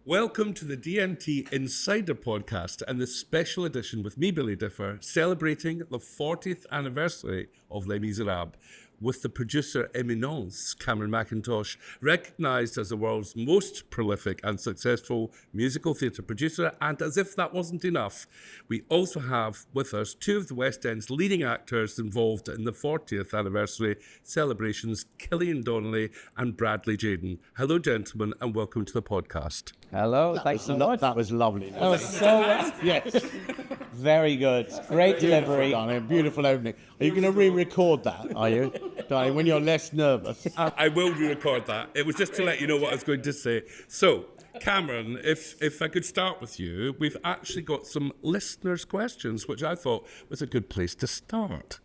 Welcome to the DMT Insider podcast and the special edition with me, Billy Differ, celebrating the 40th anniversary of Les Misérables with the producer eminence, Cameron Mackintosh, recognised as the world's most prolific and successful musical theatre producer. And as if that wasn't enough, we also have with us two of the West End's leading actors involved in the 40th anniversary celebrations, Killian Donnelly and Bradley Jaden. Hello, gentlemen, and welcome to the podcast. Hello, thanks so much. That was lovely. That was so Yes. very good. Great delivery. Darling, beautiful opening. Are you going to re-record that, are you? Darling, when you're less nervous. I will re-record that. It was just to let you know what I was going to say. So, Cameron, if I could start with you, we've actually got some listeners' questions, which I thought was a good place to start.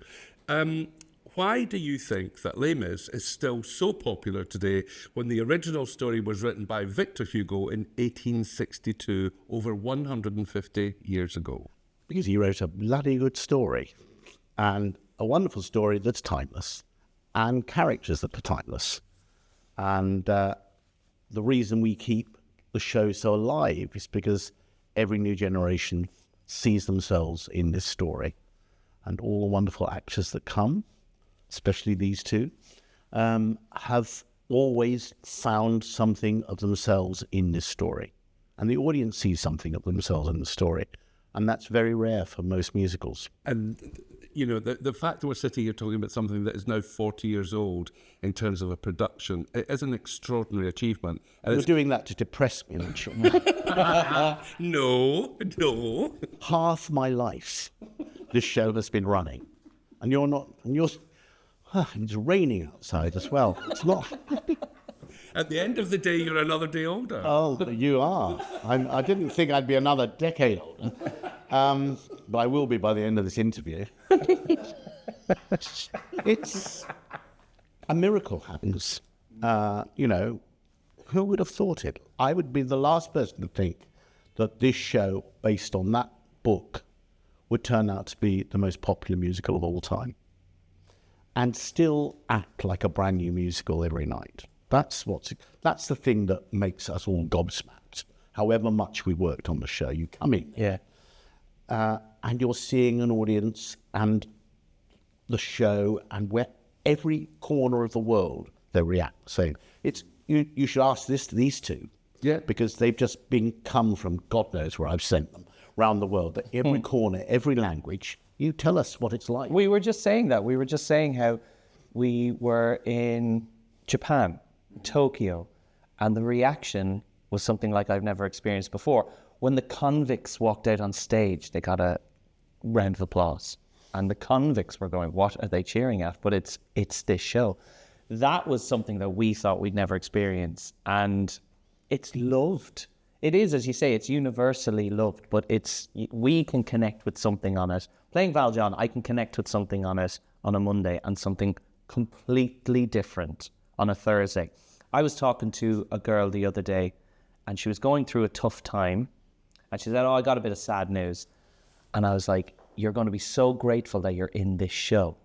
Why do you think that Les Mis is still so popular today when the original story was written by Victor Hugo in 1862, over 150 years ago? Because he wrote a bloody good story, and a wonderful story that's timeless, and characters that are timeless. And the reason we keep the show so alive is because every new generation sees themselves in this story. And all the wonderful actors that come, especially these two, have always found something of themselves in this story. And the audience sees something of themselves in the story. And that's very rare for most musicals. And, you know, the fact that we're sitting here talking about something that is now 40 years old in terms of a production, it is an extraordinary achievement. And You're doing that to depress me, aren't you? No. Half my life, this show has been running. And you're not, and it's raining outside as well. It's not. At the end of the day, you're another day older. Oh, you are. I didn't think I'd be another decade older. But I will be by the end of this interview. It's a miracle happens. Who would have thought it? I would be the last person to think that this show, based on that book, would turn out to be the most popular musical of all time. And still act like a brand new musical every night. That's the thing that makes us all gobsmacked. However much we worked on the show, you come in, and you're seeing an audience and the show, and where every corner of the world they react, saying it's you should ask this to these two, because they've just come from God knows where I've sent them around the world. That every corner, every language. You tell us what it's like. We were just saying that. We were just saying how we were in Japan, Tokyo, and the reaction was something like I've never experienced before. When the convicts walked out on stage, they got a round of applause. And the convicts were going, what are they cheering at? But it's this show. That was something that we thought we'd never experience. And it's loved. It is, as you say, it's universally loved, but we can connect with something on it. Playing Valjean, I can connect with something on it on a Monday and something completely different on a Thursday. I was talking to a girl the other day and she was going through a tough time and she said, I got a bit of sad news. And I was like, you're going to be so grateful that you're in this show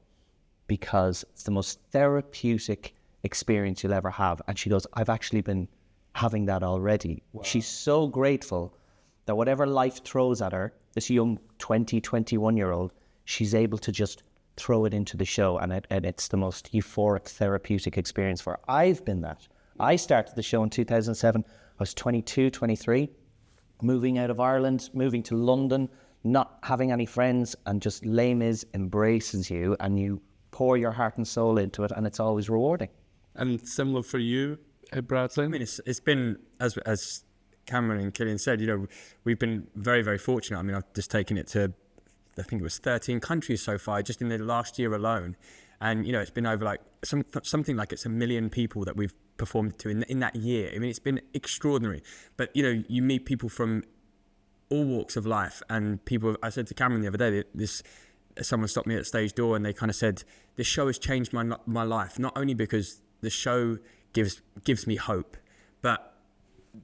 because it's the most therapeutic experience you'll ever have. And she goes, I've actually been having that already. Wow. She's so grateful that whatever life throws at her, this young 20, 21-year-old, she's able to just throw it into the show, and it's the most euphoric, therapeutic experience for her. I've been that. I started the show in 2007. I was 22, 23, moving out of Ireland, moving to London, not having any friends, and just Les Mis embraces you, and you pour your heart and soul into it, and it's always rewarding. And similar for you, Bradley? I mean, it's been, as Cameron and Killian said, we've been very, very fortunate. I mean, I've just taken it to, I think it was 13 countries so far, just in the last year alone. And, it's been over like something like it's 1 million people that we've performed to in that year. I mean, it's been extraordinary. But, you meet people from all walks of life, and people, I said to Cameron the other day, someone stopped me at the stage door and they kind of said, this show has changed my life, not only because the show gives me hope, but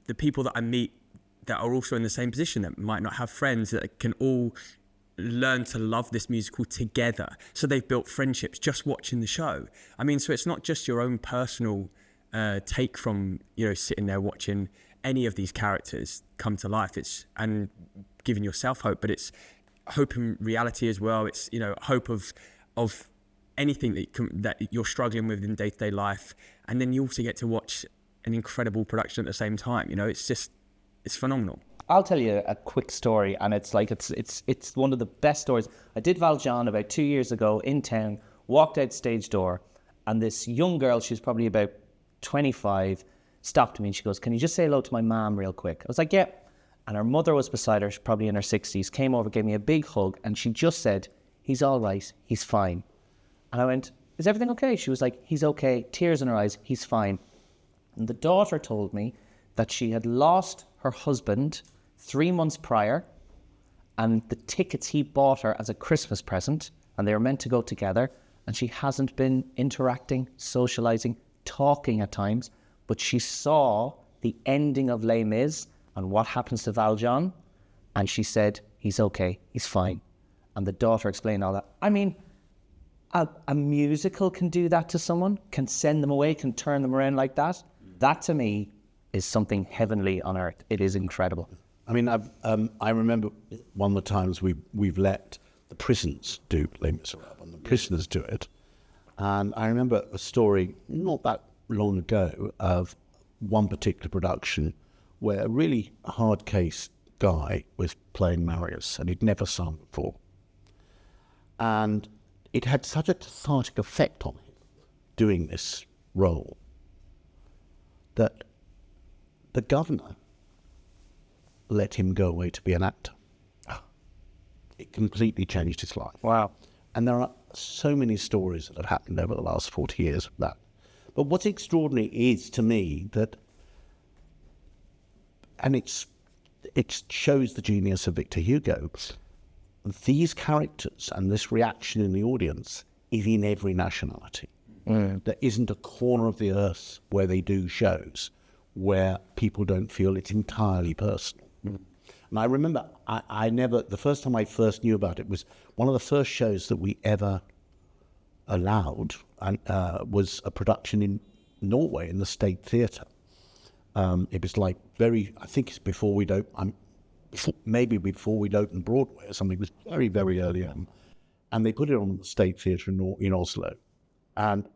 the people that I meet that are also in the same position, that might not have friends, that can all learn to love this musical together. So they've built friendships just watching the show. I mean, so it's not just your own personal take from, sitting there watching any of these characters come to life. And giving yourself hope, but it's hope in reality as well. It's, you know, hope of anything that you're struggling with in day-to-day life, and then you also get to watch an incredible production at the same time. You know, it's phenomenal. I'll tell you a quick story, and it's one of the best stories. I did Valjean about 2 years ago in town, walked out stage door, and this young girl, she's probably about 25, stopped me and she goes, "Can you just say hello to my mom real quick?" I was like, "Yeah." And her mother was beside her, she's probably in her 60s, came over, gave me a big hug, and she just said, "He's all right, he's fine." And I went, "Is everything okay?" She was like, "He's okay," tears in her eyes, "He's fine." And the daughter told me that she had lost her husband 3 months prior, and the tickets he bought her as a Christmas present, and they were meant to go together, and she hasn't been interacting, socializing, talking at times, but she saw the ending of Les Mis and what happens to Valjean, and she said, "He's okay, he's fine." And the daughter explained all that. I mean, a musical can do that to someone, can send them away, can turn them around like that. That to me is something heavenly on earth. It is incredible. I mean, I remember one of the times we've let the prisons do Les Misérables, and the prisoners do it. And I remember a story not that long ago of one particular production where a really hard case guy was playing Marius, and he'd never sung before. And it had such a cathartic effect on him doing this role that the governor let him go away to be an actor. It completely changed his life. Wow. And there are so many stories that have happened over the last 40 years of that. But what's extraordinary is, to me, that, and it shows the genius of Victor Hugo, these characters and this reaction in the audience is in every nationality. There isn't a corner of the earth where they do shows where people don't feel it's entirely personal. And I remember, the first time I first knew about it was one of the first shows that we ever allowed, and was a production in Norway in the State Theatre. It was like I think it's before we'd opened, maybe before we'd opened Broadway or something. It was very, very early on. And they put it on the State Theatre in Oslo. And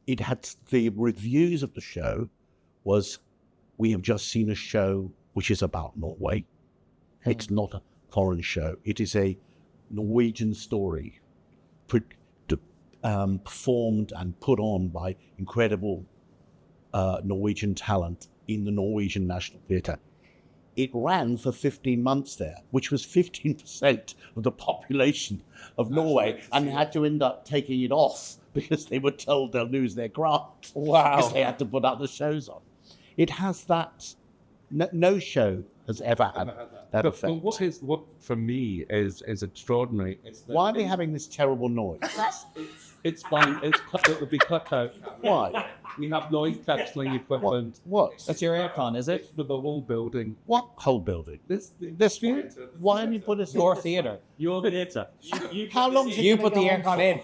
it had, the reviews of the show was, "We have just seen a show which is about Norway. It's not a foreign show. It is a Norwegian story performed and put on by incredible Norwegian talent in the Norwegian National Theatre." It ran for 15 months there, which was 15% of the population of Norway, and had to end up taking it off because they were told they'll lose their grant. Wow. Because they had to put other shows on. It has that. No show has ever had that effect. But what for me is extraordinary. Why are we having this terrible noise? It's fine. It'll be cut out. Why? We have noise cancelling equipment. What? That's your aircon, is it? It's for the whole building. What whole building? This theatre. Why have you put us Your theatre. Your theatre. How long? You put the aircon in.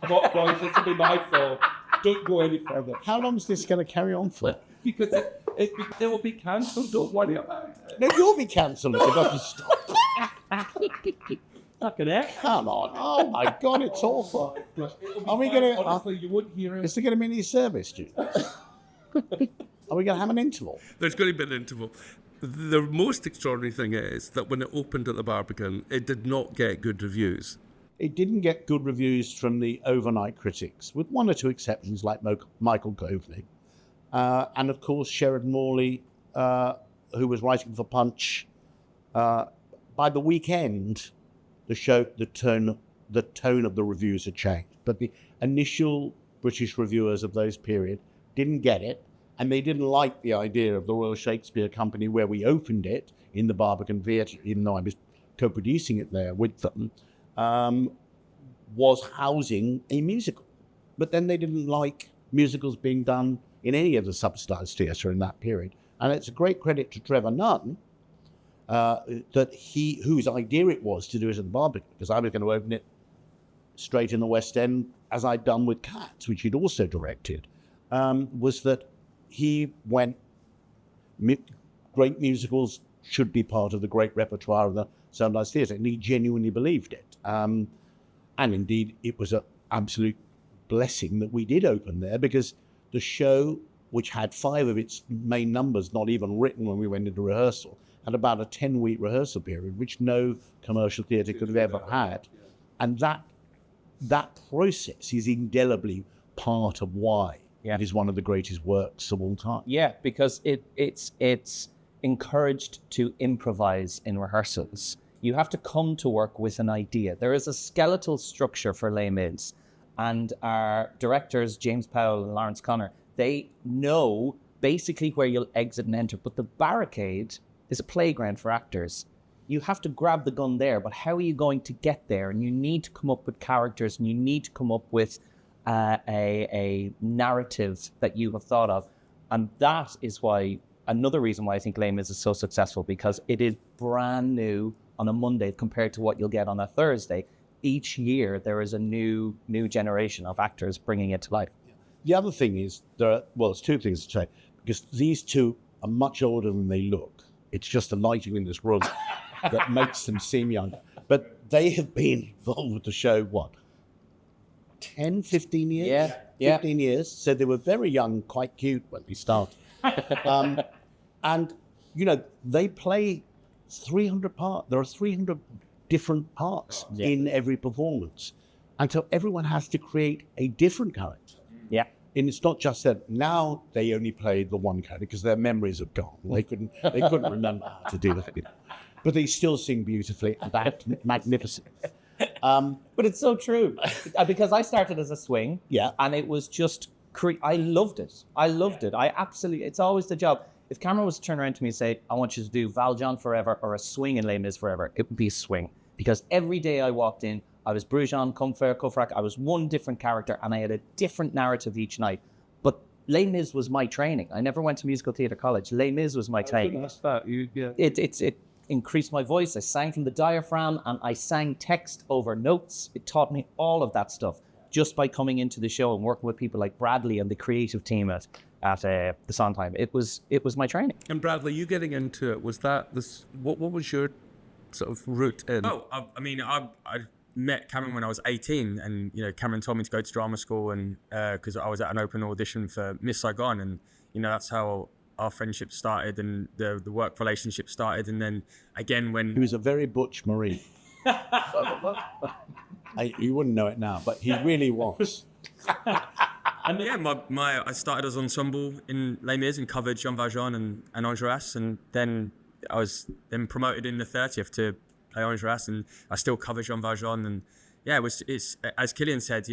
What, boys? This will be my fault. Don't go any further. How long is this going to carry on for? Because it will be cancelled. Don't worry about it. No, you'll be cancelled if it doesn't stop. Look at that. Come on. Oh my God, it's awful. Are we going to? Honestly, you wouldn't hear it. Is there going to be any service, Jude? Are we going to have an interval? There's going to be an interval. The most extraordinary thing is that when it opened at the Barbican, it did not get good reviews. It didn't get good reviews from the overnight critics, with one or two exceptions like Michael Coveney. And of course, Sheridan Morley, who was writing for Punch. By the weekend, the tone of the reviews had changed. But the initial British reviewers of those period didn't get it, and they didn't like the idea of the Royal Shakespeare Company, where we opened it in the Barbican Theatre, even though I was co-producing it there with them, was housing a musical. But then they didn't like musicals being done in any of the subsidised theatre in that period. And it's a great credit to Trevor Nunn that whose idea it was to do it at the Barbican, because I was going to open it straight in the West End, as I'd done with Cats, which he'd also directed, was that he went great musicals should be part of the great repertoire of the Sunrise Theatre, and he genuinely believed it. And indeed, it was an absolute blessing that we did open there, because the show, which had 5 of its main numbers not even written when we went into rehearsal, had about a 10-week rehearsal period, which no commercial theatre could have ever had. And that process is indelibly part of why it is one of the greatest works of all time. Yeah, because it's encouraged to improvise in rehearsals. You have to come to work with an idea. There is a skeletal structure for Les Mis, and our directors, James Powell and Lawrence Connor, they know basically where you'll exit and enter, but the barricade is a playground for actors. You have to grab the gun there, but how are you going to get there? And you need to come up with characters, and you need to come up with a narrative that you have thought of. And that is why, another reason why I think Les Mis is so successful, because it is brand new on a Monday compared to what you'll get on a Thursday. Each year there is a new generation of actors bringing it to life. The other thing is, there's 2 things to say, because these 2 are much older than they look. It's just the lighting in this room that makes them seem younger. But they have been involved with the show, 10, 15 years? Yeah. 15 years. So they were very young, quite cute when they started. And, they play 300 parts. There are 300 different parts in every performance. And so everyone has to create a different character. Yeah. And it's not just that now they only play the one character because their memories have gone. They couldn't remember how to do it. But they still sing beautifully. That's magnificent. But it's so true, because I started as a swing, and it was just I loved it. I absolutely. It's always the job. If Cameron was to turn around to me and say, "I want you to do Valjean forever or a swing in Les Mis forever," it would be a swing, because every day I walked in, I was Brujon, Comfer, Coffrac. I was one different character, and I had a different narrative each night. But Les Mis was my training. I never went to musical theatre college. Les Mis was my training. It increased my voice. I sang from the diaphragm, and I sang text over notes. It taught me all of that stuff just by coming into the show and working with people like Bradley and the creative team at the Sondheim. It was my training. And Bradley, you getting into it, was that this? What was your sort of route in? I met Cameron when I was 18, and Cameron told me to go to drama school, and because I was at an open audition for Miss Saigon, and that's how our friendship started and the work relationship started. And then again, when he was a very butch Marine. You wouldn't know it now, but he really was. And I started as ensemble in Les Mis and covered Jean Valjean and Enjolras, and then I was promoted in the 30th to play Enjolras, and I still cover Jean Valjean. And it's as Killian said,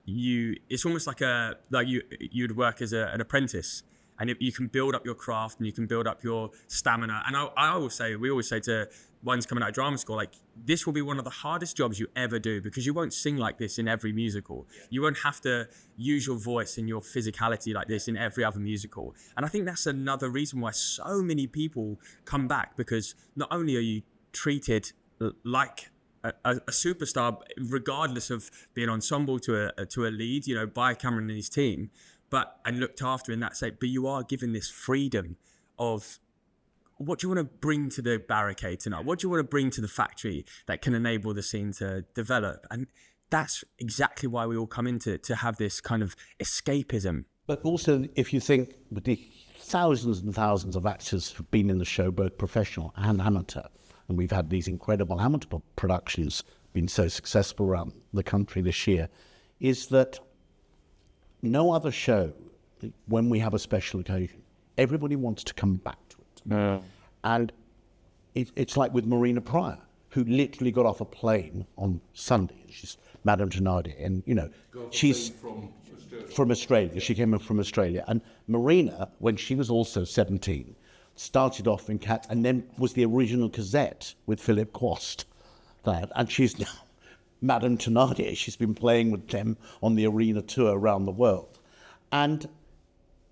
it's almost like you'd work as an apprentice, and you can build up your craft and you can build up your stamina. And we always say to ones coming out of drama school, like, this will be one of the hardest jobs you ever do, because you won't sing like this in every musical. You won't have to use your voice and your physicality like this in every other musical. And I think that's another reason why so many people come back, because not only are you treated like a superstar, regardless of being ensemble to a lead, by Cameron and his team, and looked after in that state, but you are given this freedom of, what do you want to bring to the barricade tonight? What do you want to bring to the factory that can enable the scene to develop? And that's exactly why we all come into to have this kind of escapism. But also, if you think with the thousands and thousands of actors who've been in the show, both professional and amateur, and we've had these incredible amateur productions been so successful around the country this year, is that no other show, when we have a special occasion, everybody wants to come back to it. And it's like with Marina Pryor, who literally got off a plane on Sunday. She's Madame Thénardier, and she's from Australia. She came in from Australia. And Marina, when she was also 17, started off in Cats, and then was the original Cosette with Philip Quast. And she's now Madame Thénardier. She's been playing with them on the arena tour around the world. And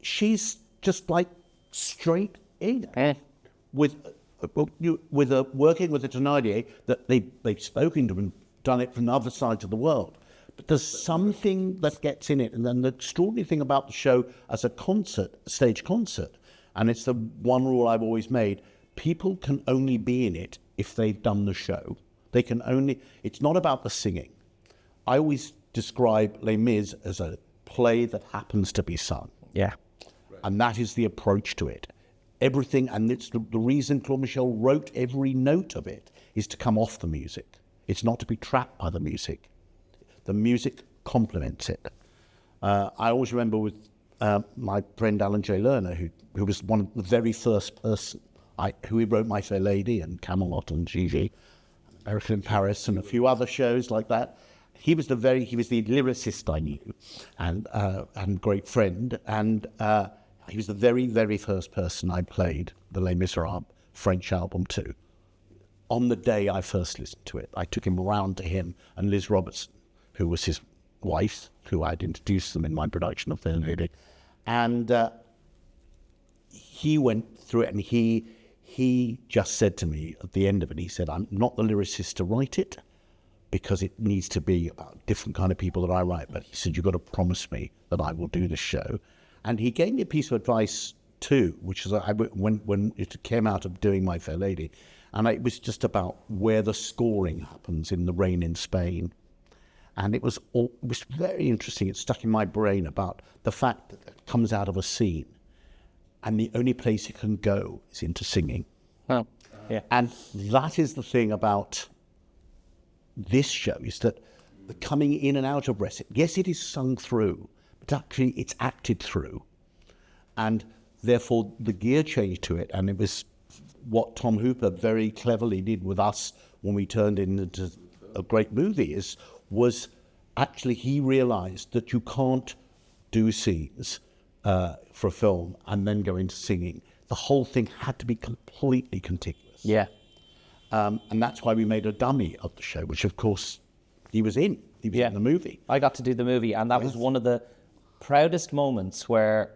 she's just like straight in with working with the Thénardier, that they've spoken to and done it from the other sides of the world. But there's something that gets in it. And then the extraordinary thing about the show as a concert, stage concert, And it's the one rule I've always made. People can only be in it if they've done the show. It's not about the singing. I always describe Les Mis as a play that happens to be sung. Yeah. And that is the approach to it. Everything, and it's the reason Claude Michel wrote every note of it, is to come off the music. It's not to be trapped by the music. The music complements it. I always remember with my friend Alan J. Lerner, who was one of the very first person who he wrote My Fair Lady and Camelot and Gigi, American in Paris and a few other shows like that. He was the lyricist I knew and great friend, and he was the very, very first person I played the Les Misérables French album to. On the day I first listened to it, I took him around to him and Liz Robertson, who was his wife, who I'd introduced them in my production of Fair Lady. And he went through it, and he just said to me at the end of it, he said, I'm not the lyricist to write it, because it needs to be about different kind of people that I write. But he said, you've got to promise me that I will do this show. And he gave me a piece of advice too, which is when it came out of doing My Fair Lady, and it was just about where the scoring happens in The Rain in Spain. And it was very interesting. It stuck in my brain about the fact that it comes out of a scene, and the only place it can go is into singing. Oh, yeah. And that is the thing about this show, is that the coming in and out of rest, yes, it is sung through, but actually it's acted through. And therefore the gear change to it, and it was what Tom Hooper very cleverly did with us when we turned it into a great movie, was actually he realized that you can't do scenes for a film and then go into singing. The whole thing had to be completely contiguous. Yeah. And that's why we made a dummy of the show, which of course he was in. He was in the movie. I got to do the movie, and that was one of the proudest moments where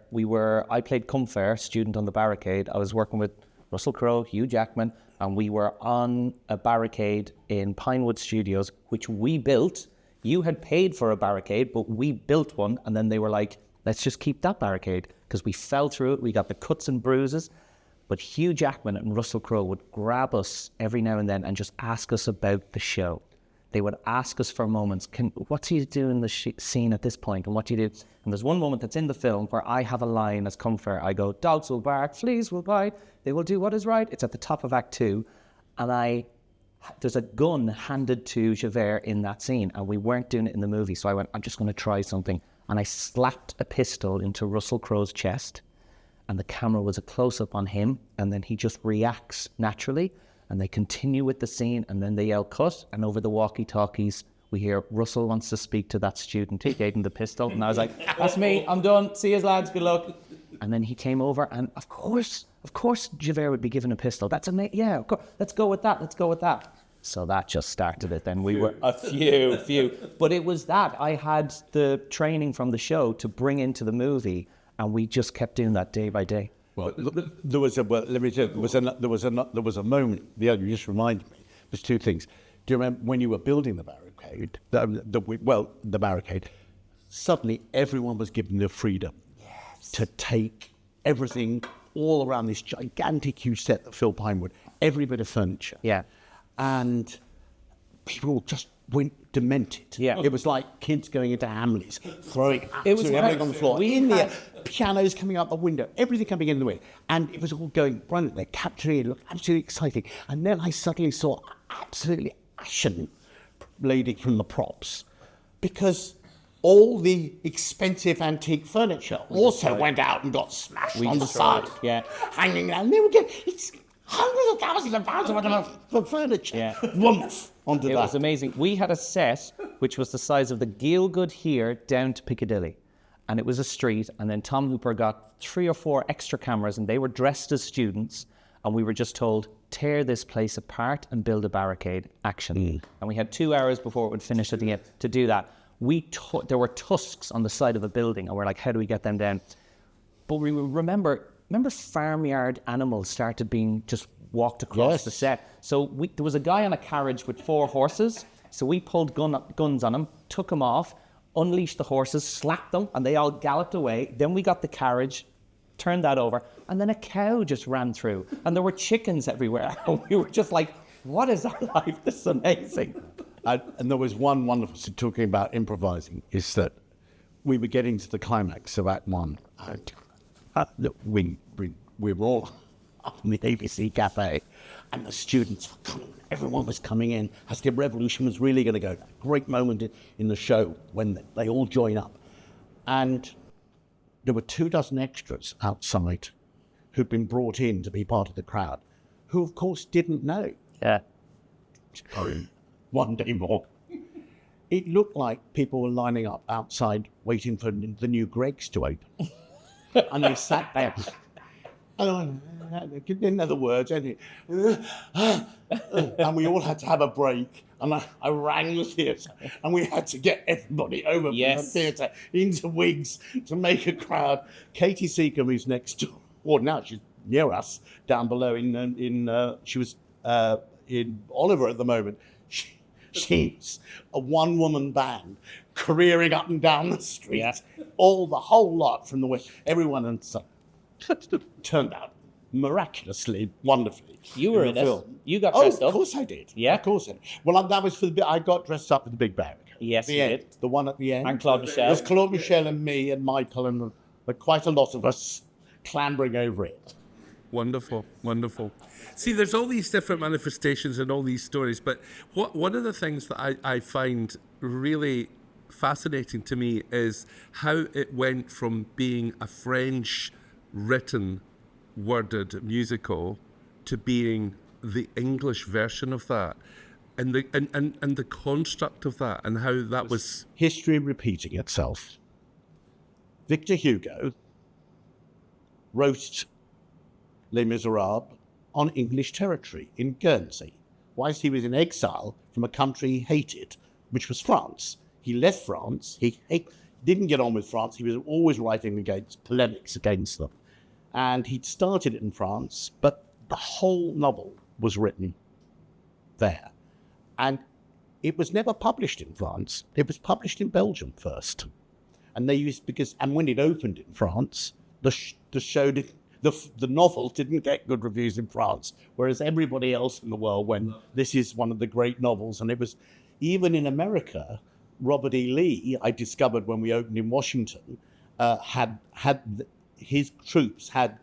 I played Comfair, student on the barricade. I was working with Russell Crowe, Hugh Jackman, and we were on a barricade in Pinewood Studios, which we built. You had paid for a barricade, but we built one, and then they were like, let's just keep that barricade, because we fell through it, we got the cuts and bruises. But Hugh Jackman and Russell Crowe would grab us every now and then and just ask us about the show. They would ask us for moments, what do you do in the scene at this point, and what do you do? And there's one moment that's in the film where I have a line as Comfair. I go, dogs will bark, fleas will bite, they will do what is right. It's at the top of Act 2. And there's a gun handed to Javert in that scene, and we weren't doing it in the movie. So I went, I'm just going to try something. And I slapped a pistol into Russell Crowe's chest, and the camera was a close-up on him, and then he just reacts naturally, and they continue with the scene, and then they yell cut, and over the walkie-talkies we hear Russell wants to speak to that student. He gave him the pistol, and I was like, that's me, I'm done, see you lads, good luck. And then he came over, and of course Javert would be given a pistol. That's amazing, yeah, of course. Let's go with that. So that just started it. Then we were a few. But it was that. I had the training from the show to bring into the movie, and we just kept doing that day by day. Well, there was a moment. Yeah, you just reminded me. There's two things. Do you remember when you were building the barricade? The barricade. Suddenly, everyone was given the freedom to take everything all around this gigantic huge set that filled Pinewood, every bit of furniture. Yeah. And people just went demented. Yeah. It was like kids going into Hamleys, throwing absolutely everything on the floor. In there, pianos coming out the window, everything coming in the way. And it was all going brilliantly, capturing it, looked absolutely exciting. And then I suddenly saw absolutely ashen lady from the props, because all the expensive antique furniture also went out and got smashed on the side. Yeah. Hanging there. And they were getting, it's hundreds of thousands of pounds of furniture. Yeah. Woomph onto that. It was amazing. We had a set which was the size of the Gielgud here down to Piccadilly. And it was a street. And then Tom Hooper got 3 or 4 extra cameras, and they were dressed as students. And we were just told, tear this place apart and build a barricade. Action. And we had 2 hours before it would finish at the end to do that. There were tusks on the side of a building, and we're like, how do we get them down? But we remember farmyard animals started being just walked across the set. So there was a guy on a carriage with 4 horses. So we pulled guns on him, took him off, unleashed the horses, slapped them, and they all galloped away. Then we got the carriage turned that over, and then a cow just ran through, and there were chickens everywhere. And we were just like, what is our life? This is amazing. And there was one wonderful, so talking about improvising, is that we were getting to the climax of Act One. We were all up in the ABC cafe, and the students were coming. Everyone was coming in as the revolution was really going to go. A great moment in the show when they all join up. And there were 24 extras outside who'd been brought in to be part of the crowd, who, of course, didn't know. Yeah. One day more. It looked like people were lining up outside waiting for the new Greggs to open. And they sat there. And I didn't know the words. And we all had to have a break. And I rang the theatre. And we had to get everybody over from the theatre into wigs to make a crowd. Katie Seacombe, who's next door, or now she's near us, down below she was in Oliver at the moment. She's a one-woman band careering up and down the street. Yeah. The whole lot from the west. Everyone and so turned out miraculously, wonderfully. You were in it. You got dressed up. Of course I did. Yeah. Of course I did. Well, that was I got dressed up for the big barrack. Yes, the you end, did. The one at the end. And Claude Michel. It was Claude Michel and me and Michael and quite a lot of us clambering over it. Wonderful, wonderful. See, there's all these different manifestations and all these stories, but one of the things that I find really fascinating to me is how it went from being a French written, worded musical to being the English version of that, and the construct of that, and how that was history repeating itself. Victor Hugo wrote Les Misérables on English territory in Guernsey, whilst he was in exile from a country he hated, which was France. He left France. He didn't get on with France. He was always writing polemics against them. And he'd started it in France, but the whole novel was written there. And it was never published in France. It was published in Belgium first. And when it opened in France, the novel didn't get good reviews in France, whereas everybody else in the world went, this is one of the great novels. And it was, even in America, Robert E. Lee, I discovered when we opened in Washington, his troops had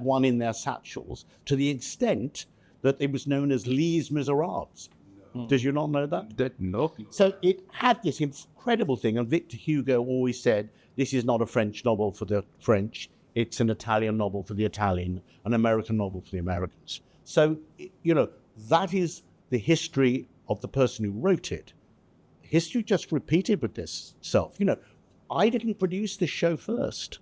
one in their satchels to the extent that it was known as Les Misérables. No. Did you not know that? No. So it had this incredible thing, and Victor Hugo always said, this is not a French novel for the French, it's an Italian novel for the Italian, an American novel for the Americans. So, that is the history of the person who wrote it. History just repeated with itself. I didn't produce this show first.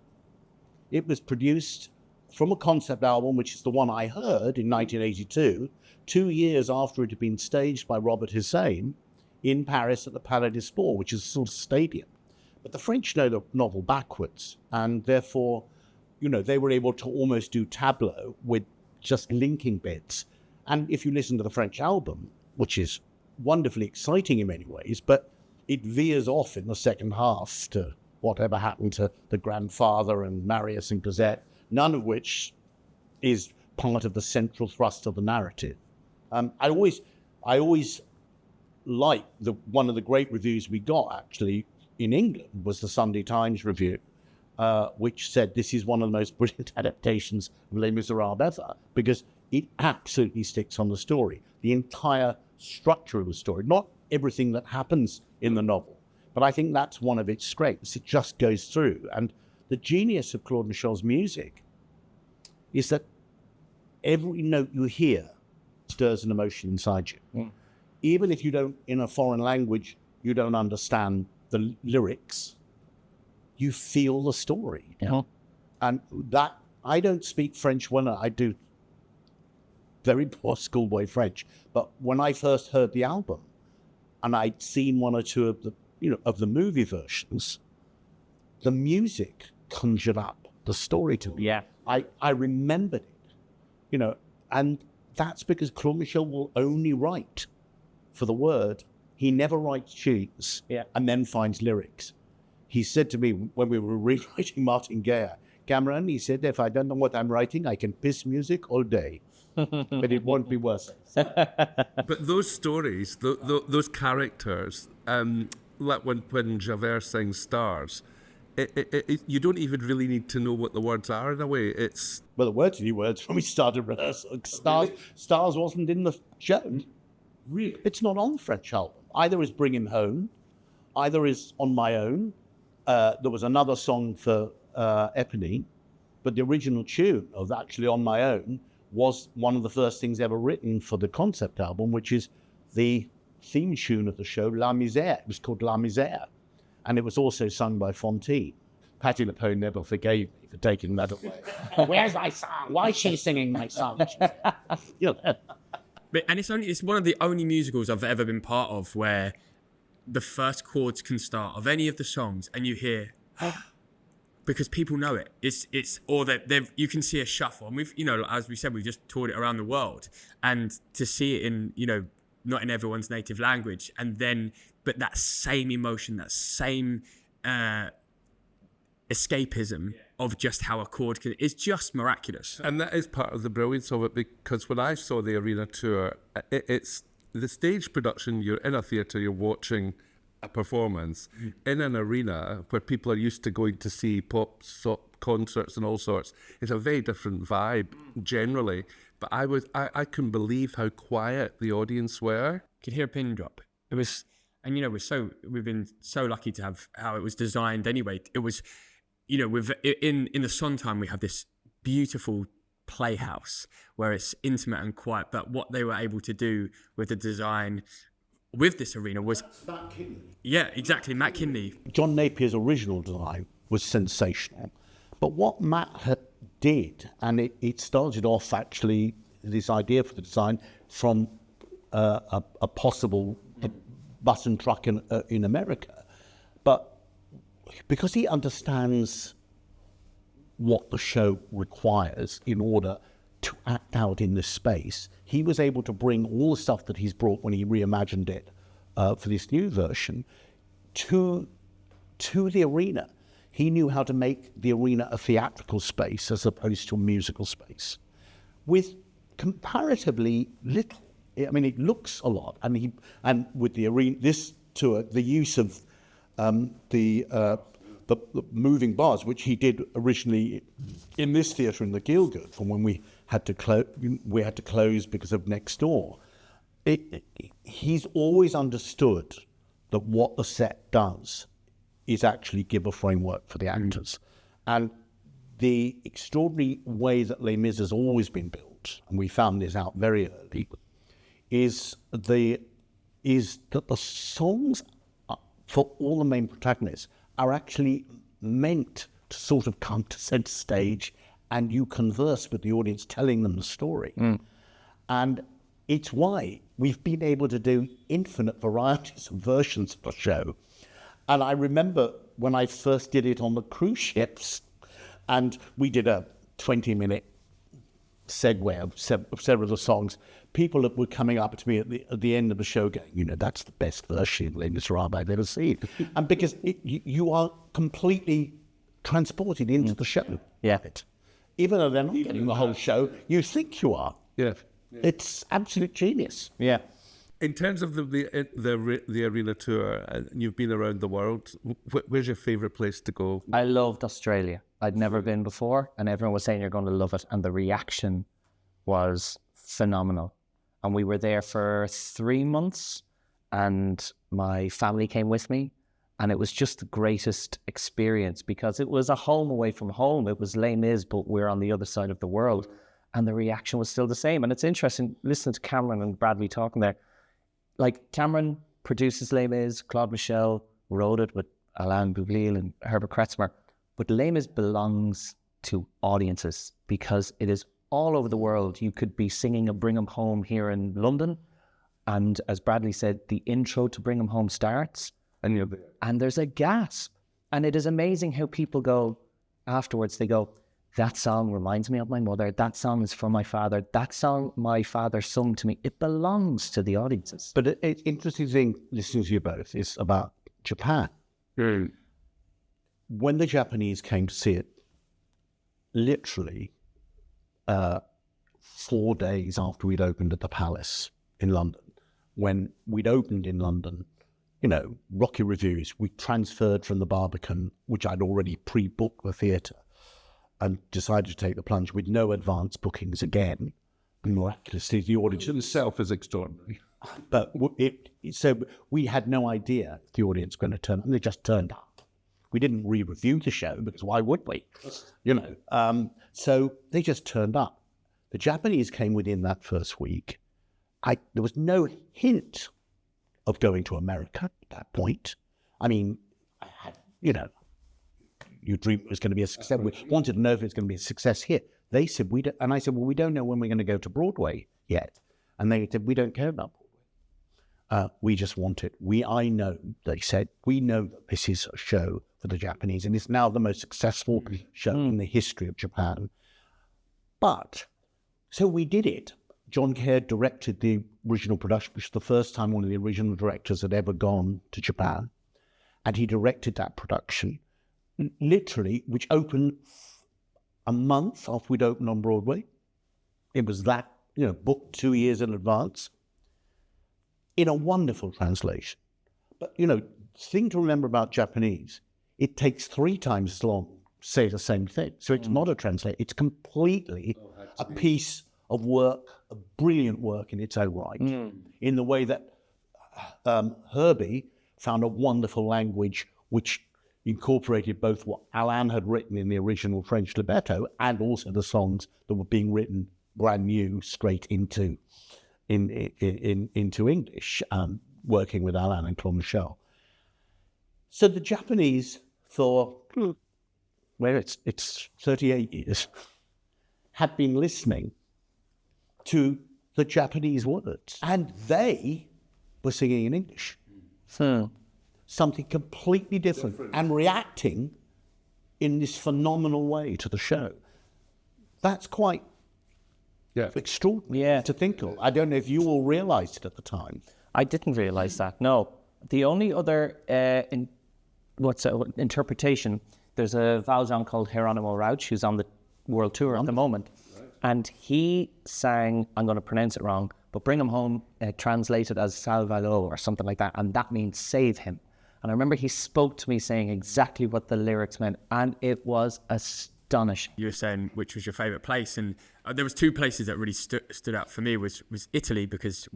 It was produced from a concept album, which is the one I heard in 1982, 2 years after it had been staged by Robert Hussein in Paris at the Palais des Sports, which is a sort of stadium. But the French know the novel backwards, and therefore, they were able to almost do tableau with just linking bits. And if you listen to the French album, which is wonderfully exciting in many ways, but it veers off in the second half to whatever happened to the grandfather and Marius and Cosette, none of which is part of the central thrust of the narrative. I always liked one of the great reviews we got actually in England was the Sunday Times review, which said this is one of the most brilliant adaptations of Les Misérables ever, because it absolutely sticks on the story, the entire structure of the story, not everything that happens in the novel. But I think that's one of its strengths. It just goes through. And the genius of Claude Michel's music is that every note you hear stirs an emotion inside you. Mm. Even if you don't, in a foreign language, you don't understand the lyrics, you feel the story. Yeah. And that, I don't speak French well. I do very poor schoolboy French. But when I first heard the album, and I'd seen one or two of the movie versions, the music conjured up the story to me. Yeah. I remembered it, and that's because Claude Michel will only write for the word. He never writes tunes and then finds lyrics. He said to me when we were rewriting Martin Gaye, Cameron, he said, if I don't know what I'm writing, I can piss music all day. But it won't be worse. But those stories, those characters, like when Javert sings Stars, you don't even really need to know what the words are in a way. It's Well, the words, new words, when we started rehearsal. Stars wasn't in the show. really It's not on the French album. Either is Bring Him Home, either is On My Own. There was another song for Eponine, but the original tune of actually On My Own was one of the first things ever written for the concept album, which is the theme tune of the show, La Misère. It was called La Misère. And it was also sung by Fontaine. Patti LuPone never forgave me for taking that away. Where's my song? Why is she singing my song? You know. But, and it's one of the only musicals I've ever been part of where the first chords can start of any of the songs and you hear because people know it. It's or that you can see a shuffle, and we've, you know, as we said, we've just toured it around the world, and to see it in, you know, not in everyone's native language, and then but that same emotion, that same escapism of just how a chord can, is just miraculous. and that is part of the brilliance of it, because when I saw the arena tour, it's the stage production. You're in a theatre, you're watching a performance in an arena where people are used to going to see pop concerts and all sorts. It's a very different vibe generally, but I couldn't believe how quiet the audience were. Could hear a pin drop. It was, and you know, we've been so lucky to have how it was designed anyway. It was, you know, in the Sondheim we have this beautiful playhouse where it's intimate and quiet, but what they were able to do with the design with this arena was Matt Kinley. Yeah, exactly, Matt Kinley. John Napier's original design was sensational. But what Matt did, and it started off actually, this idea for the design from a possible button truck in America. But because he understands what the show requires in order to act out in this space, he was able to bring all the stuff that he's brought when he reimagined it for this new version to the arena. He knew how to make the arena a theatrical space as opposed to a musical space with comparatively little. I mean, it looks a lot, and with the arena, this tour, the use of the moving bars, which he did originally in this theatre in the Gielgud, from when we had to close because of next door. He's always understood that what the set does is actually give a framework for the actors. And the extraordinary way that Les Mis has always been built, and we found this out very early, is that the songs for all the main protagonists are actually meant to sort of come to center stage and you converse with the audience telling them the story. And it's why we've been able to do infinite varieties of versions of the show. And I remember when I first did it on the cruise ships, and we did a 20-minute segue of several of the songs, people that were coming up to me at the end of the show going, you know, that's the best version of Les Misérables I've ever seen. And because you are completely transported into the show. Yeah. Even though they're not getting the whole show, you think you are. Yeah. It's absolute genius. Yeah. In terms of the arena tour, and you've been around the world, where's your favourite place to go? I loved Australia. I'd never been before, and everyone was saying you're going to love it, and the reaction was phenomenal. And we were there for 3 months, and my family came with me, and it was just the greatest experience because it was a home away from home. It was Les Mis, but we're on the other side of the world, and the reaction was still the same. And it's interesting listening to Cameron and Bradley talking there. Like, Cameron produces Les Mis, Claude Michel wrote it with Alain Boublil and Herbert Kretzmer, but Les Mis belongs to audiences because it is all over the world. You could be singing a Bring 'Em Home here in London, and as Bradley said, the intro to Bring 'Em Home starts, and there's a gasp. And it is amazing how people go afterwards, they go, that song reminds me of my mother, that song is for my father, that song my father sung to me. It belongs to the audiences. But it's interesting thing listening to you both is about Japan. When the Japanese came to see it, literally 4 days after we'd opened at the Palace in London. When we'd opened in London, rocky reviews, we transferred from the Barbican, which I'd already pre-booked the theatre, and decided to take the plunge with no advance bookings again. Miraculously, the audience itself is extraordinary. But so we had no idea the audience were going to turn up, and they just turned up. We didn't re-review the show, because why would we? So they just turned up. The Japanese came within that first week. There was no hint of going to America at that point. I mean, I had, you dreamed it was going to be a success. We wanted to know if it was going to be a success here. They said, we don't, and I said, well, we don't know when we're going to go to Broadway yet. And they said, we don't care about Broadway. We just want it. I know, they said, we know that this is a show for the Japanese, and it's now the most successful show in the history of Japan. But, so we did it. John Caird directed the original production, which was the first time one of the original directors had ever gone to Japan. And he directed that production, literally, which opened a month after we'd opened on Broadway. It was that, booked 2 years in advance, in a wonderful translation. But, thing to remember about Japanese, it takes 3 times as long to say the same thing. So it's not a translation. It's completely a piece of work, a brilliant work in its own right, in the way that Herbie found a wonderful language which incorporated both what Alain had written in the original French libretto and also the songs that were being written brand new straight into English, working with Alain and Claude Michel. So the Japanese, for it's 38 years, had been listening to the Japanese words, and they were singing in English. Something completely different, and reacting in this phenomenal way to the show. That's quite extraordinary to think of. I don't know if you all realised it at the time. I didn't realise that, no. The only other interpretation, there's a Valjean called Geronimo Rauch, who's on the world tour at the moment. And he sang, I'm going to pronounce it wrong, but Bring Him Home translated as Salvalo or something like that, and that means save him. And I remember he spoke to me saying exactly what the lyrics meant, and it was astonishing. You were saying which was your favourite place, and there was 2 places that really stood out for me. Was Italy, because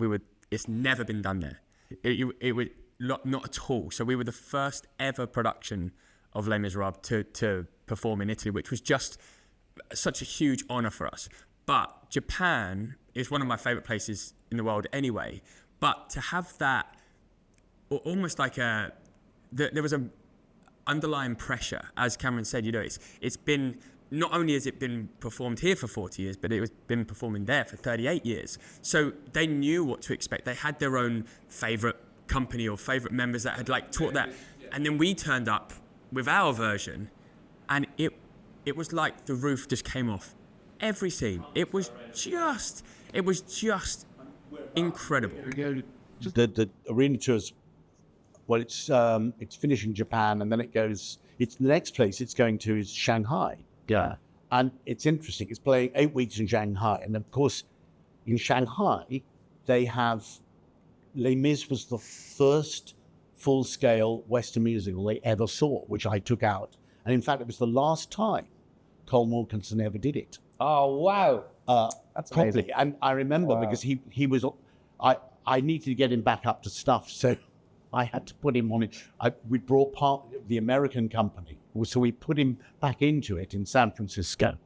it's never been done there. It was not at all. So we were the first ever production of Les Misérables to perform in Italy, which was just such a huge honour for us. But Japan is one of my favourite places in the world anyway. But to have that, almost like there was a underlying pressure, as Cameron said. It's been, not only has it been performed here for 40 years, but it was been performing there for 38 years. So they knew what to expect. They had their own favourite company or favourite members that had taught that, and then we turned up with our version, and it was like the roof just came off. Every scene. It was just incredible. The arena tours, well, it's finished in Japan, and then it's the next place it's going to is Shanghai. Yeah. And it's interesting. It's playing 8 weeks in Shanghai. And of course, in Shanghai, they have Les Mis was the first full-scale Western musical they ever saw, which I took out. And in fact, it was the last time Cole Wilkinson ever did it. Oh, wow. That's properly. amazing. And I remember because he was, I needed to get him back up to stuff. So I had to put him on it. We brought part of the American company. So we put him back into it in San Francisco.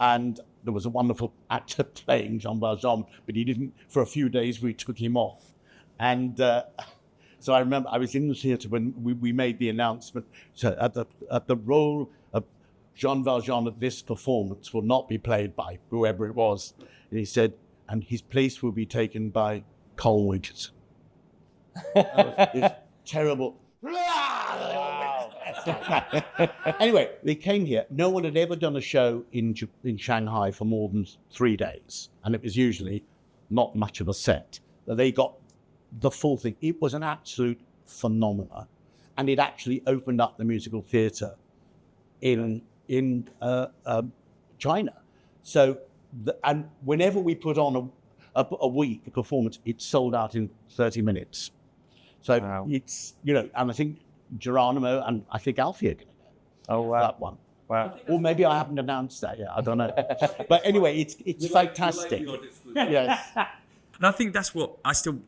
And there was a wonderful actor playing Jean Valjean, but he didn't, for a few days we took him off. And so I remember I was in the theatre when we made the announcement. So at the role of Jean Valjean at this performance will not be played by whoever it was. And he said, and his place will be taken by Cole Wilkinson. It's terrible. Wow. Anyway, they came here. No one had ever done a show in Shanghai for more than 3 days. And it was usually not much of a set. They got the full thing. It was an absolute phenomenon. And it actually opened up the musical theatre in in China. So, and whenever we put on a week, a performance, it's sold out in 30 minutes. So Wow. it's, and I think Geronimo and I think Alfie are going to go. Oh, wow. That one. Wow. Or maybe I haven't announced that yet. I don't know. But anyway, it's fantastic. Yes. And I think that's what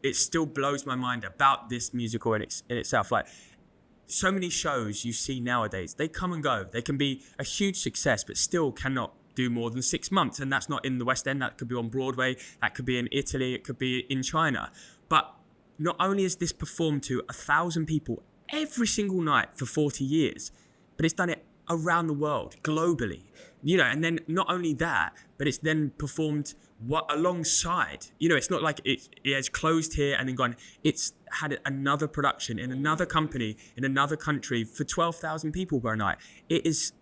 it still blows my mind about this musical in itself. Like, so many shows you see nowadays, they come and go. They can be a huge success, but still cannot do more than 6 months. And that's not in the West End. That could be on Broadway. That could be in Italy. It could be in China. But not only is this performed to 1,000 people every single night for 40 years, but it's done it around the world, globally. And then not only that, but it's then performed alongside. It's not like it has closed here and then gone. It's had another production in another company in another country for 12,000 people per night. It is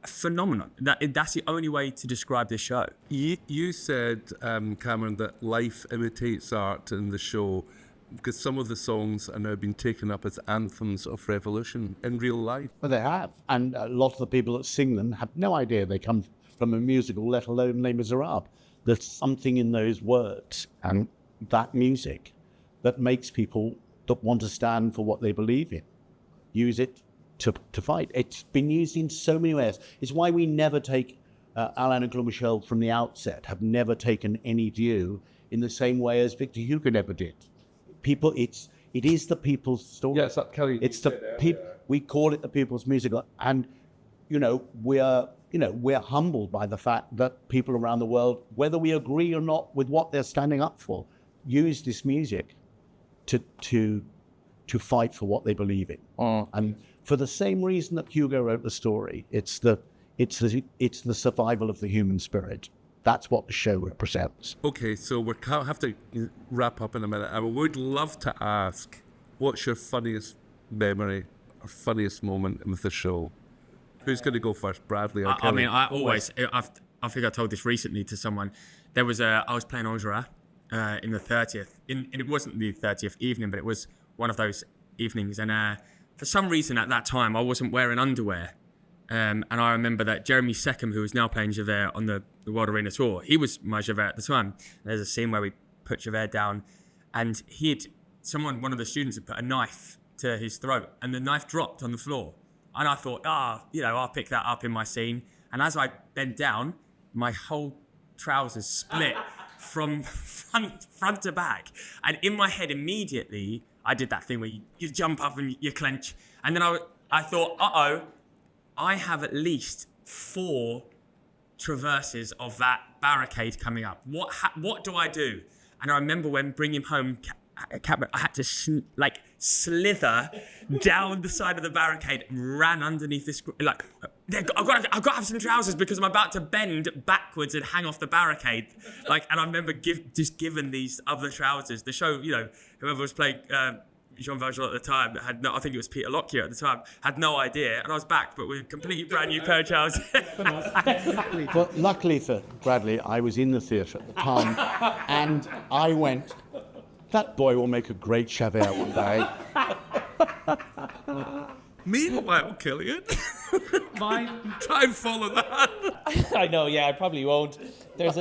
a phenomenon. That's the only way to describe this show. You said, Cameron, that life imitates art in the show, because some of the songs are now being taken up as anthems of revolution in real life. Well, they have. And a lot of the people that sing them have no idea they come from a musical, let alone Les Misérables. There's something in those words and that music that makes people that want to stand for what they believe in use it to fight. It's been used in so many ways. It's why we never take Alain and Claude Michel from the outset, have never taken any view in the same way as Victor Hugo never did. People, it is the people's story. Yes, Kelly. It's the people. We call it the people's musical, and we're humbled by the fact that people around the world, whether we agree or not with what they're standing up for, use this music to fight for what they believe in. And for the same reason that Hugo wrote the story, it's the survival of the human spirit. That's what the show represents. Okay, so we have to wrap up in a minute. I would love to ask, what's your funniest memory or funniest moment with the show? Who's going to go first, Bradley or Kelly? I think I told this recently to someone. I was playing Angera in the 30th. And it wasn't the 30th evening, but it was one of those evenings. And for some reason at that time, I wasn't wearing underwear. And I remember that Jeremy Seckham, who is now playing Javert on the World Arena Tour, he was my Javert at the time. There's a scene where we put Javert down, and one of the students had put a knife to his throat, and the knife dropped on the floor. And I thought, I'll pick that up in my scene. And as I bent down, my whole trousers split from front to back. And in my head, immediately, I did that thing where you jump up and you clench. And then I thought, I have at least 4 traverses of that barricade coming up. What do I do? And I remember when bringing home Cameron, I had to slither down the side of the barricade, ran underneath this. I've got to have some trousers because I'm about to bend backwards and hang off the barricade. And I remember just given these other trousers. The show, whoever was playing Jean Valjean at the time I think it was Peter Lockyer at the time, had no idea, and I was back, but with a completely brand new pair of trousers. Well, luckily for Bradley, I was in the theatre at the time, and I went, that boy will make a great Javert one day. Meanwhile, Killian, try and follow that. I know, yeah, I probably won't. I've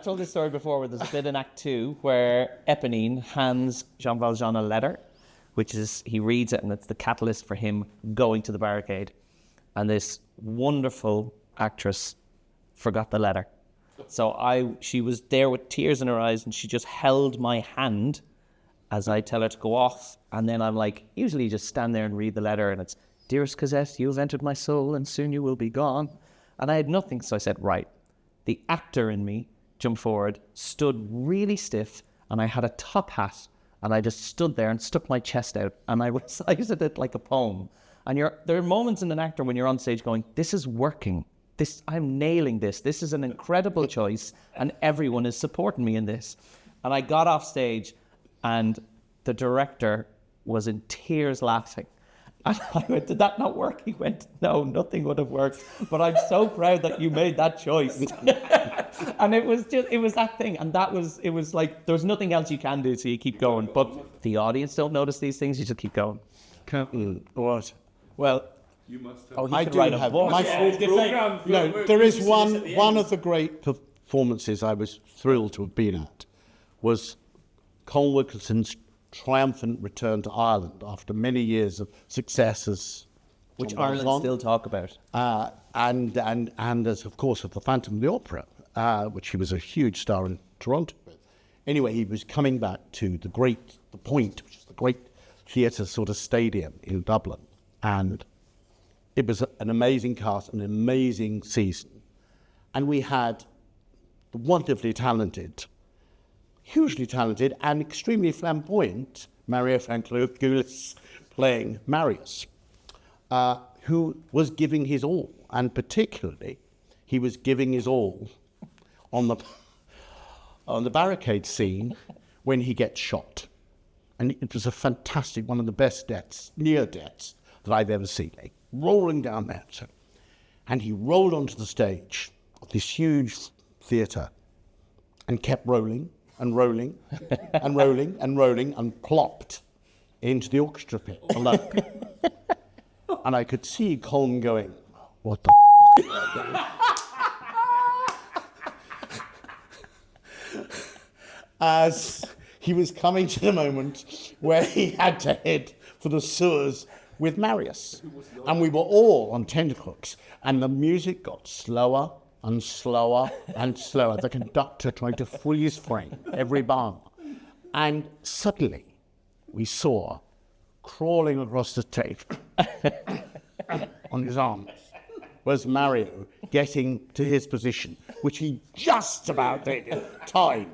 told this story before where there's a bit in Act 2 where Eponine hands Jean Valjean a letter, which is, he reads it and it's the catalyst for him going to the barricade. And this wonderful actress forgot the letter. So she was there with tears in her eyes and she just held my hand as I tell her to go off. And then I'm like, usually just stand there and read the letter and it's, "Dearest Cosette, you have entered my soul and soon you will be gone." And I had nothing, so I said, right. The actor in me jumped forward, stood really stiff, and I had a top hat, and I just stood there and stuck my chest out, and I recited it like a poem. And there are moments in an actor when you're on stage going, this is working. I'm nailing this. This is an incredible choice, and everyone is supporting me in this. And I got off stage, and the director was in tears laughing. And I went, "Did that not work?" He went, "No, nothing would have worked. But I'm so proud that you made that choice." And it was that thing. And it was like, there's nothing else you can do, so you keep going. But the audience don't notice these things, you just keep going. What? Well, You must have. Oh, he I could do write a have book. my program. No, there is one of the great performances I was thrilled to have been at was Colm Wilkinson's triumphant return to Ireland after many years of success as Which John Ireland Delfont. still talk about. And as of course of the Phantom of the Opera, which he was a huge star in Toronto with. Anyway, he was coming back to the Point, which is the great theatre sort of stadium in Dublin, and it was an amazing cast, an amazing season, and we had the wonderfully talented, hugely talented, and extremely flamboyant Mario Francoeulis playing Marius, who was giving his all, and particularly he was giving his all on the barricade scene when he gets shot. And it was a fantastic, one of the best deaths, near deaths, that I've ever seen. Like, rolling down there. And he rolled onto the stage of this huge theatre and kept rolling and rolling and rolling and rolling and plopped into the orchestra pit below. And I could see Colm going, what the as he was coming to the moment where he had to head for the sewers with Marius. And we were all on tenterhooks, and the music got slower and slower and slower. The conductor tried to freeze frame every bar. And suddenly we saw, crawling across the stage on his arms, was Mario getting to his position, which he just about did time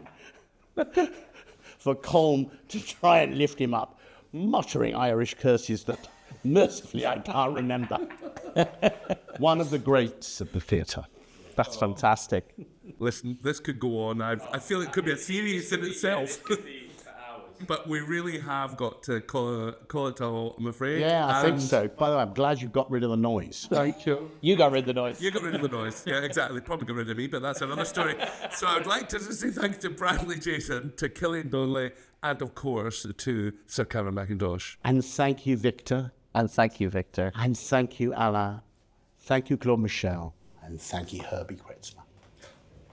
for Colm to try and lift him up, muttering Irish curses that mercifully I can't remember. One of the greats of the theatre. That's fantastic. Listen, this could go on. I feel it could be a series in itself. But we really have got to call it all, I'm afraid. Yeah, I think so. By the way, I'm glad you got rid of the noise. Thank you. You got rid of the noise. You got rid of the noise. Yeah, exactly. Probably got rid of me, but that's another story. So I would like to say thanks to Bradley Jason, to Killian Donnelly, and of course to Sir Cameron Mackintosh. And thank you, Victor. And thank you, Victor. And thank you, Alain. Thank you, Claude Michel. And thank you, Herbie Kreutzmann.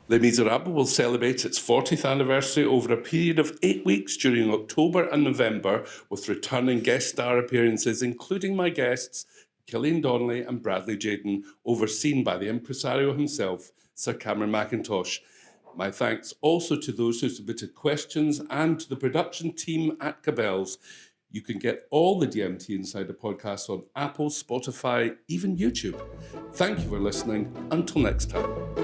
Les Misérables will celebrate its 40th anniversary over a period of 8 weeks during October and November, with returning guest star appearances, including my guests, Killian Donnelly and Bradley Jaden, overseen by the impresario himself, Sir Cameron Mackintosh. My thanks also to those who submitted questions and to the production team at Cabell's. You can get all the DMT Insider podcasts on Apple, Spotify, even YouTube. Thank you for listening. Until next time.